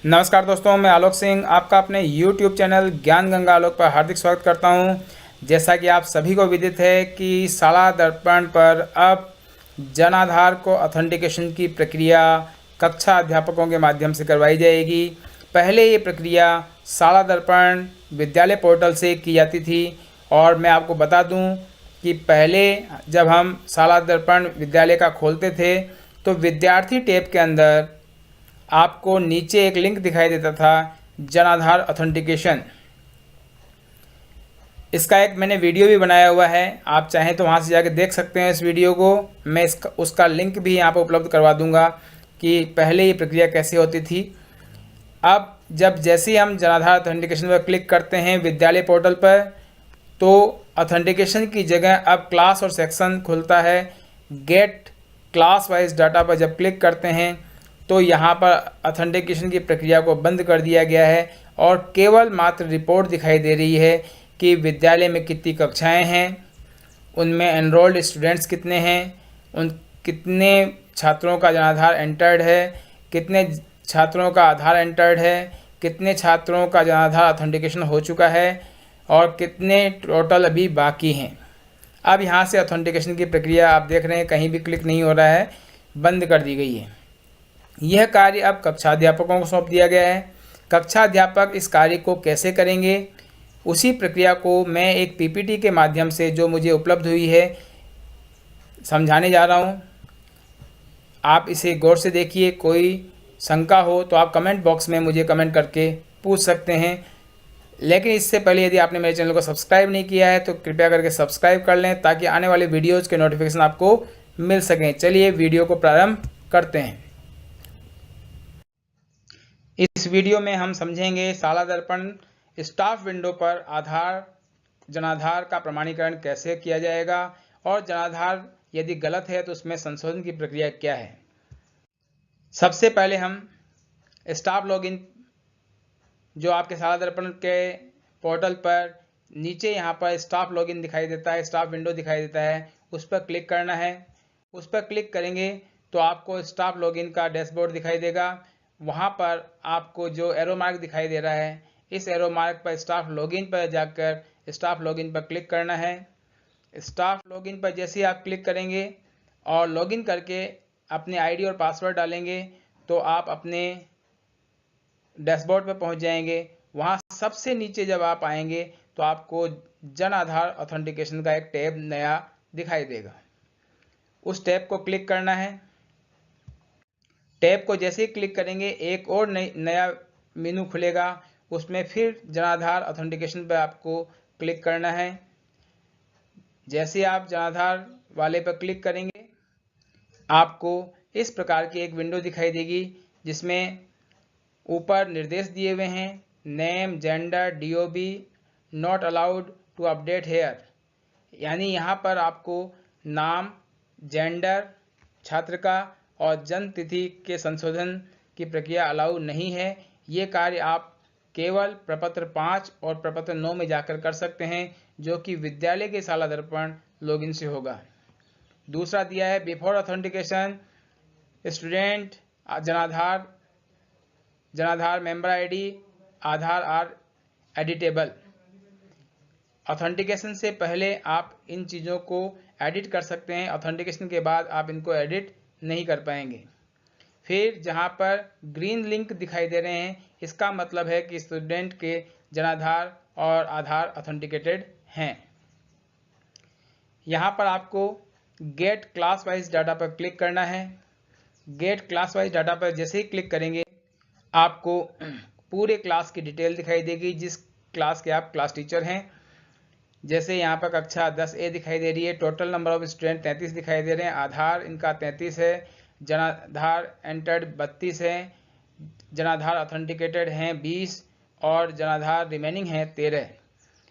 नमस्कार दोस्तों, मैं आलोक सिंह आपका अपने YouTube चैनल ज्ञान गंगा आलोक पर हार्दिक स्वागत करता हूं। जैसा कि आप सभी को विदित है कि शाला दर्पण पर अब जन आधार को ऑथेंटिकेशन की प्रक्रिया कक्षा अध्यापकों के माध्यम से करवाई जाएगी। पहले ये प्रक्रिया शाला दर्पण विद्यालय पोर्टल से की जाती थी और मैं आपको बता दूं कि पहले जब हम शाला दर्पण विद्यालय का खोलते थे तो विद्यार्थी टैब के अंदर आपको नीचे एक लिंक दिखाई देता था, जन आधार ऑथेंटिकेशन। इसका एक मैंने वीडियो भी बनाया हुआ है, आप चाहें तो वहाँ से जाके देख सकते हैं इस वीडियो को। मैं उसका लिंक भी यहाँ पर उपलब्ध करवा दूंगा कि पहले ये प्रक्रिया कैसे होती थी। अब जैसे ही हम जन आधार ऑथेंटिकेशन पर क्लिक करते हैं विद्यालय पोर्टल पर, तो ऑथेंटिकेशन की जगह अब क्लास और सेक्शन खुलता है। गेट क्लास वाइज डाटा पर जब क्लिक करते हैं तो यहाँ पर ऑथेंटिकेशन की प्रक्रिया को बंद कर दिया गया है और केवल मात्र रिपोर्ट दिखाई दे रही है कि विद्यालय में कितनी कक्षाएं हैं, उनमें एनरोल्ड स्टूडेंट्स कितने हैं, उन कितने छात्रों का जनाधार एंटर्ड है, कितने छात्रों का आधार एंटर्ड है, कितने छात्रों का जनाधार ऑथेंटिकेशन हो चुका है और कितने टोटल अभी बाकी हैं। अब यहाँ से ऑथेंटिकेशन की प्रक्रिया आप देख रहे हैं कहीं भी क्लिक नहीं हो रहा है, बंद कर दी गई है। यह कार्य अब कक्षाध्यापकों को सौंप दिया गया है। कक्षाध्यापक इस कार्य को कैसे करेंगे, उसी प्रक्रिया को मैं एक पीपीटी के माध्यम से जो मुझे उपलब्ध हुई है समझाने जा रहा हूँ। आप इसे गौर से देखिए, कोई शंका हो तो आप कमेंट बॉक्स में मुझे कमेंट करके पूछ सकते हैं। लेकिन इससे पहले यदि आपने मेरे चैनल को सब्सक्राइब नहीं किया है तो कृपया करके सब्सक्राइब कर लें ताकि आने वाले वीडियोज़ के नोटिफिकेशन आपको मिल सकें। चलिए वीडियो को प्रारंभ करते हैं। इस वीडियो में हम समझेंगे शाला दर्पण स्टाफ विंडो पर जनाधार का प्रमाणीकरण कैसे किया जाएगा और जनाधार यदि गलत है तो उसमें संशोधन की प्रक्रिया क्या है। सबसे पहले हम स्टाफ लॉगिन, जो आपके शाला दर्पण के पोर्टल पर नीचे यहाँ पर स्टाफ लॉगिन दिखाई देता है, स्टाफ विंडो दिखाई देता है, उस पर क्लिक करना है। उस पर क्लिक करेंगे तो आपको स्टाफ लॉगिन का डैशबोर्ड दिखाई देगा। वहाँ पर आपको जो एरो मार्क दिखाई दे रहा है, इस एरो मार्क पर स्टाफ लॉगिन पर जाकर स्टाफ लॉगिन पर क्लिक करना है। स्टाफ लॉगिन पर जैसे ही आप क्लिक करेंगे और लॉगिन करके अपने आईडी और पासवर्ड डालेंगे तो आप अपने डैशबोर्ड पर पहुंच जाएंगे। वहाँ सबसे नीचे जब आप आएंगे तो आपको जन आधार ऑथेंटिकेशन का एक टैब नया दिखाई देगा। उस टैब को क्लिक करना है। टैब को जैसे ही क्लिक करेंगे एक और नया मेनू खुलेगा, उसमें फिर जनाधार ऑथेंटिकेशन पर आपको क्लिक करना है। जैसे आप जनाधार वाले पर क्लिक करेंगे आपको इस प्रकार की एक विंडो दिखाई देगी जिसमें ऊपर निर्देश दिए हुए हैं, name, gender, DOB, not allowed to update here. यानी यहाँ पर आपको नाम, जेंडर, छात्र का और जन्म तिथि के संशोधन की प्रक्रिया अलाउ नहीं है। ये कार्य आप केवल प्रपत्र 5 और प्रपत्र 9 में जाकर कर सकते हैं, जो कि विद्यालय के शाला दर्पण लॉगिन से होगा। दूसरा दिया है before authentication student Jan Aadhaar member ID Aadhaar or editable. Authentication से पहले आप इन चीज़ों को एडिट कर सकते हैं, ऑथेंटिकेशन के बाद आप इनको एडिट नहीं कर पाएंगे। फिर जहां पर ग्रीन लिंक दिखाई दे रहे हैं, इसका मतलब है कि स्टूडेंट के जनाधार और आधार ऑथेंटिकेटेड हैं। यहां पर आपको गेट क्लास वाइज डाटा पर क्लिक करना है। गेट क्लास वाइज डाटा पर जैसे ही क्लिक करेंगे आपको पूरे क्लास की डिटेल दिखाई देगी, जिस क्लास के आप क्लास टीचर हैं। जैसे यहाँ पर कक्षा 10A दिखाई दे रही है, टोटल नंबर ऑफ स्टूडेंट 33 दिखाई दे रहे हैं, आधार इनका 33 है, जनाधार एंटर्ड 32 है, जनाधार ऑथेंटिकेटेड हैं 20 और जनाधार रिमेनिंग हैं 13।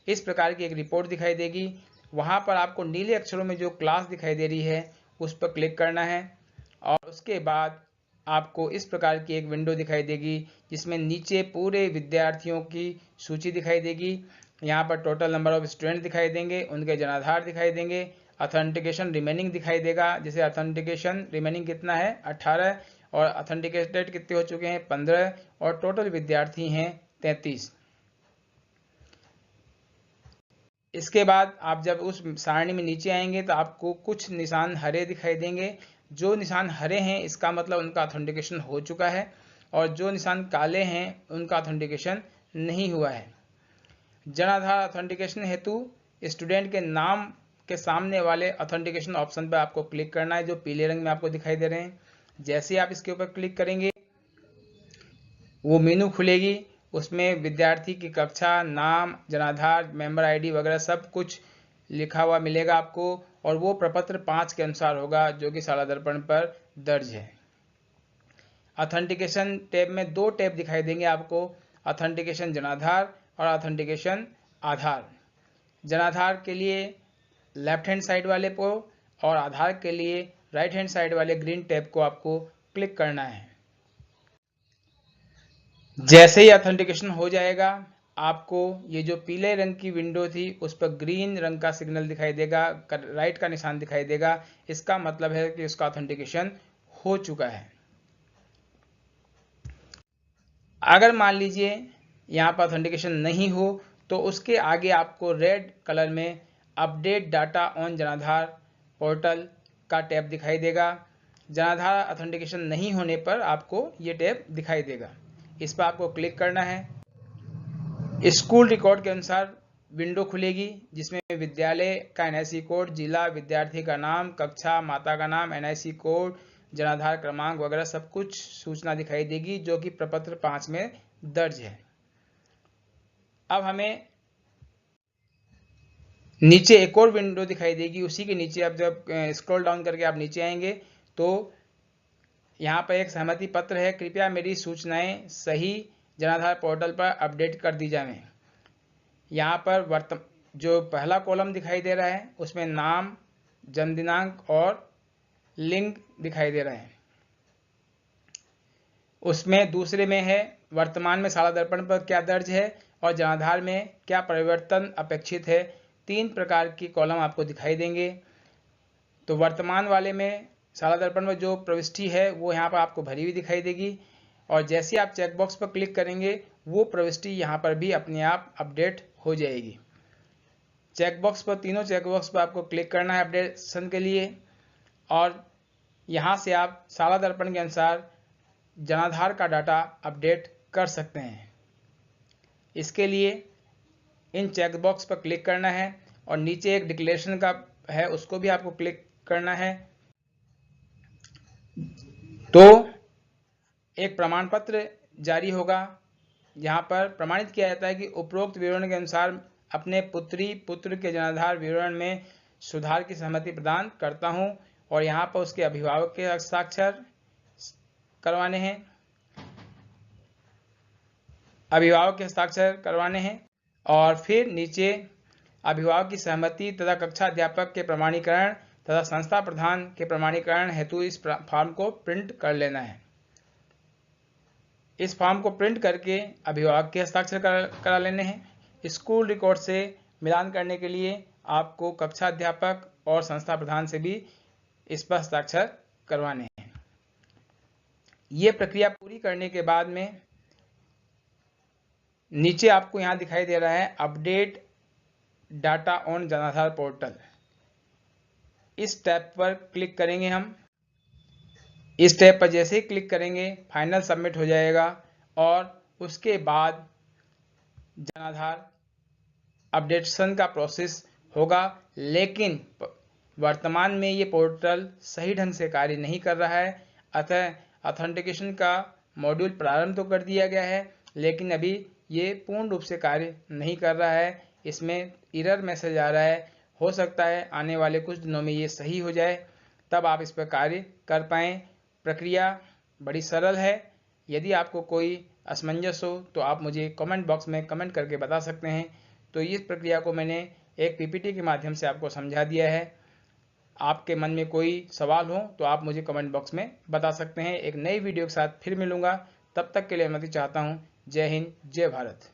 इस प्रकार की एक रिपोर्ट दिखाई देगी। वहाँ पर आपको नीले अक्षरों में जो क्लास दिखाई दे रही है उस पर क्लिक करना है और उसके बाद आपको इस प्रकार की एक विंडो दिखाई देगी जिसमें नीचे पूरे विद्यार्थियों की सूची दिखाई देगी। यहाँ पर टोटल नंबर ऑफ स्टूडेंट दिखाई देंगे, उनके जनाधार दिखाई देंगे, ऑथेंटिकेशन रिमेनिंग दिखाई देगा। जैसे ऑथेंटिकेशन रिमेनिंग कितना है 18 और ऑथेंटिकेटेड कितने हो चुके हैं 15 और टोटल विद्यार्थी हैं 33। इसके बाद आप जब उस सारणी में नीचे आएंगे तो आपको कुछ निशान हरे दिखाई देंगे। जो निशान हरे हैं इसका मतलब उनका ऑथेंटिकेशन हो चुका है और जो निशान काले हैं उनका ऑथेंटिकेशन नहीं हुआ है। जनाधार ऑथेंटिकेशन हेतु स्टूडेंट के नाम के सामने वाले ऑथेंटिकेशन ऑप्शन पर आपको क्लिक करना है, जो पीले रंग में आपको दिखाई दे रहे हैं। जैसे ही आप इसके ऊपर क्लिक करेंगे वो मेनू खुलेगी, उसमें विद्यार्थी की कक्षा, नाम, जनाधार, मेंबर आईडी वगैरह सब कुछ लिखा हुआ मिलेगा आपको और वो प्रपत्र 5 के अनुसार होगा जो कि शाला दर्पण पर दर्ज है। ऑथेंटिकेशन टैब में 2 टैब दिखाई देंगे आपको, ऑथेंटिकेशन जनाधार और ऑथेंटिकेशन आधार। जनाधार के लिए लेफ्ट हैंड साइड वाले को और आधार के लिए राइट हैंड साइड वाले ग्रीन टैब को आपको क्लिक करना है। जैसे ही ऑथेंटिकेशन हो जाएगा आपको ये जो पीले रंग की विंडो थी उस पर ग्रीन रंग का सिग्नल दिखाई देगा, राइट का निशान दिखाई देगा। इसका मतलब है कि उसका ऑथेंटिकेशन हो चुका है। अगर मान लीजिए यहाँ पर ऑथेंटिकेशन नहीं हो तो उसके आगे आपको रेड कलर में अपडेट डाटा ऑन जनाधार पोर्टल का टैब दिखाई देगा। जनाधार ऑथेंटिकेशन नहीं होने पर आपको ये टैब दिखाई देगा, इस पर आपको क्लिक करना है। स्कूल रिकॉर्ड के अनुसार विंडो खुलेगी जिसमें विद्यालय का एनआईसी कोड, जिला, विद्यार्थी का नाम, कक्षा, माता का नाम, एनआईसी कोड, जनाधार क्रमांक वगैरह सब कुछ सूचना दिखाई देगी जो कि प्रपत्र 5 में दर्ज है। अब हमें नीचे एक और विंडो दिखाई देगी, उसी के नीचे आप जब स्क्रॉल डाउन करके आप नीचे आएंगे तो यहाँ पर एक सहमति पत्र है, कृपया मेरी सूचनाएं सही जनाधार पोर्टल पर अपडेट कर दी जाएं। यहाँ पर जो पहला कॉलम दिखाई दे रहा है उसमें नाम, जन्म दिनांक और लिंग दिखाई दे रहे हैं। उसमें दूसरे में है वर्तमान में शाला दर्पण पर क्या दर्ज है और जनाधार में क्या परिवर्तन अपेक्षित है। 3 प्रकार की कॉलम आपको दिखाई देंगे। तो वर्तमान वाले में शाला दर्पण में जो प्रविष्टि है वो यहाँ पर आपको भरी हुई दिखाई देगी और जैसे ही आप चेकबॉक्स पर क्लिक करेंगे वो प्रविष्टि यहाँ पर भी अपने आप अपडेट हो जाएगी। चेकबॉक्स पर, तीनों चेकबॉक्स पर आपको क्लिक करना है अपडेशन के लिए और यहाँ से आप शाला दर्पण के अनुसार जनाधार का डाटा अपडेट कर सकते हैं। इसके लिए इन चेकबॉक्स पर क्लिक करना है और नीचे एक डिक्लेरेशन का है उसको भी आपको क्लिक करना है। तो एक प्रमाण पत्र जारी होगा, यहाँ पर प्रमाणित किया जाता है कि उपरोक्त विवरण के अनुसार अपने पुत्र के जनाधार विवरण में सुधार की सहमति प्रदान करता हूँ और यहाँ पर उसके अभिभावक के हस्ताक्षर करवाने हैं, और फिर नीचे अभिभावक की सहमति तथा कक्षा अध्यापक के प्रमाणीकरण तथा संस्था प्रधान के प्रमाणीकरण हेतु इस फॉर्म को प्रिंट कर लेना है। इस फॉर्म को प्रिंट करके अभिभावक के हस्ताक्षर करा लेने हैं। स्कूल रिकॉर्ड से मिलान करने के लिए आपको कक्षा अध्यापक और संस्था प्रधान से भी इस पर हस्ताक्षर करवाने हैं। ये प्रक्रिया पूरी करने के बाद में नीचे आपको यहाँ दिखाई दे रहा है अपडेट डाटा ऑन जनाधार पोर्टल। इस टैब पर क्लिक करेंगे हम। इस टैब पर जैसे ही क्लिक करेंगे फाइनल सबमिट हो जाएगा और उसके बाद जनाधार अपडेशन का प्रोसेस होगा। लेकिन वर्तमान में ये पोर्टल सही ढंग से कार्य नहीं कर रहा है, अतः ऑथेंटिकेशन का मॉड्यूल प्रारंभ तो कर दिया गया है लेकिन अभी ये पूर्ण रूप से कार्य नहीं कर रहा है। इसमें एरर मैसेज आ रहा है। हो सकता है आने वाले कुछ दिनों में ये सही हो जाए, तब आप इस पर कार्य कर पाएँ। प्रक्रिया बड़ी सरल है। यदि आपको कोई असमंजस हो तो आप मुझे कमेंट बॉक्स में कमेंट करके बता सकते हैं। तो इस प्रक्रिया को मैंने एक पीपीटी के माध्यम से आपको समझा दिया है। आपके मन में कोई सवाल हो तो आप मुझे कमेंट बॉक्स में बता सकते हैं। एक नई वीडियो के साथ फिर मिलूंगा, तब तक के लिए अनुमति चाहता हूँ। जय हिंद, जय भारत।